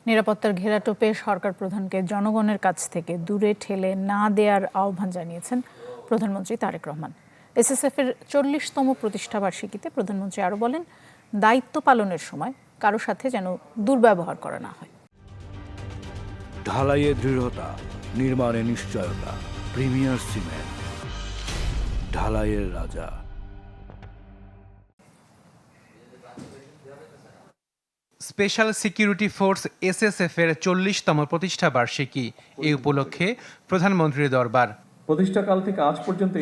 নিরাপত্তার ঘেরাটোপে সরকার প্রধানকে জনগণের কাছ থেকে দূরে ঠেলে না দেওয়ার আহ্বান জানিয়েছেন প্রধানমন্ত্রী তারেক রহমান। এসএসএফ-এর 40তম প্রতিষ্ঠাবার্ষিকীতে প্রধানমন্ত্রী আরও বলেন, দায়িত্ব পালনের সময় কারো সাথে যেন দুর্ব্যবহার করা না হয়। ঢালাইয়ে দৃঢ়তা, নির্মাণে নিশ্চয়তা। প্রিমিয়ার সিমেন্ট, ঢালাইয়ের রাজা। স্পেশাল সিকিউরিটি ফোর্স এসএসএফ-এর 40তম প্রতিষ্ঠাবার্ষিকী। এই উপলক্ষে প্রধানমন্ত্রীর দরবার। প্রতিষ্ঠাকাল থেকে আজ পর্যন্ত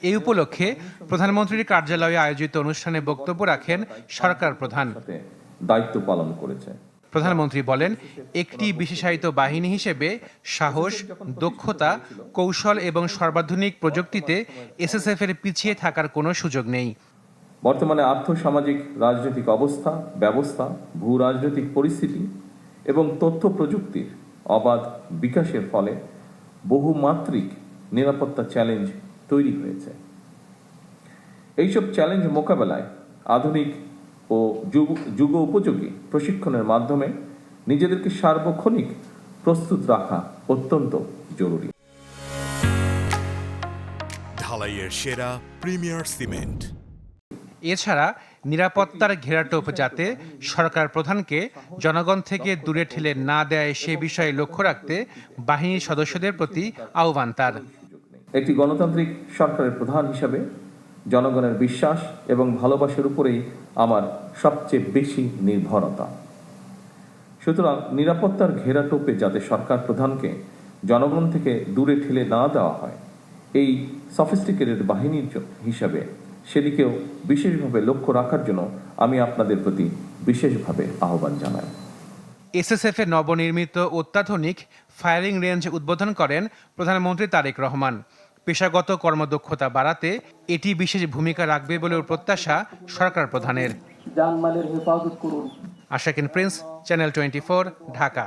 এই উপলক্ষে প্রধানমন্ত্রীর কার্যালয়ে আয়োজিত অনুষ্ঠানে বক্তব্য রাখেন সরকার প্রধান। দায়িত্ব পালন করেছে। প্রধানমন্ত্রী বলেন, একটি বিশেষায়িত বাহিনী হিসেবে সাহস, দক্ষতা, কৌশল এবং সর্বাধুনিক প্রযুক্তিতে এসএসএফ-এর পিছিয়ে থাকার কোনো সুযোগ নেই। বর্তমানে আর্থসামাজিক রাজনৈতিক অবস্থা, ব্যবস্থা, ভূ রাজনৈতিক পরিস্থিতি এবং তথ্য প্রযুক্তির অবাধ বিকাশের ফলে বহুমাত্রিক নিরাপত্তা চ্যালেঞ্জ তৈরি হয়েছে। এইসব চ্যালেঞ্জ মোকাবেলায় আধুনিক ও যুগ উপযোগী প্রশিক্ষণের মাধ্যমে নিজেদেরকে সার্বক্ষণিক প্রস্তুত রাখা অত্যন্ত জরুরি। ঢালাইয়ের সেরা প্রিমিয়ার সিমেন্ট। এছাড়া নিরাপত্তার ঘেরাটোপ যাতে সরকার প্রধানকে জনগণ থেকে দূরে ঠেলে না দেয় সে বিষয়ে লক্ষ্য রাখতে বাহিনীর সদস্যদের প্রতি আহ্বান তার। একটি গণতান্ত্রিক সরকারের প্রধান হিসাবে জনগণের বিশ্বাস এবং ভালোবাসার উপরেই আমার সবচেয়ে বেশি নির্ভরতা। সুতরাং নিরাপত্তার ঘেরাটোপে যাতে সরকার প্রধানকে জনগণ থেকে দূরে ঠেলে না দেওয়া হয়, এই সফিস্টিকেটেড বাহিনীর হিসাবে সেদিকেও বিশেষভাবে লক্ষ্য রাখার জন্য আমি আপনাদের প্রতি বিশেষভাবে আহ্বান জানাই। এসএসএফ-এর নবনির্মিত অত্যাধুনিক ফায়ারিং রেঞ্জ উদ্বোধন করেন প্রধানমন্ত্রী তারেক রহমান। পেশাগত কর্মদক্ষতা বাড়াতে এটি বিশেষ ভূমিকা রাখবে বলেও প্রত্যাশা সরকার প্রধানের। জানমালের হেফাজত করুন। আশাকিন প্রিন্স, চ্যানেল 24, ঢাকা।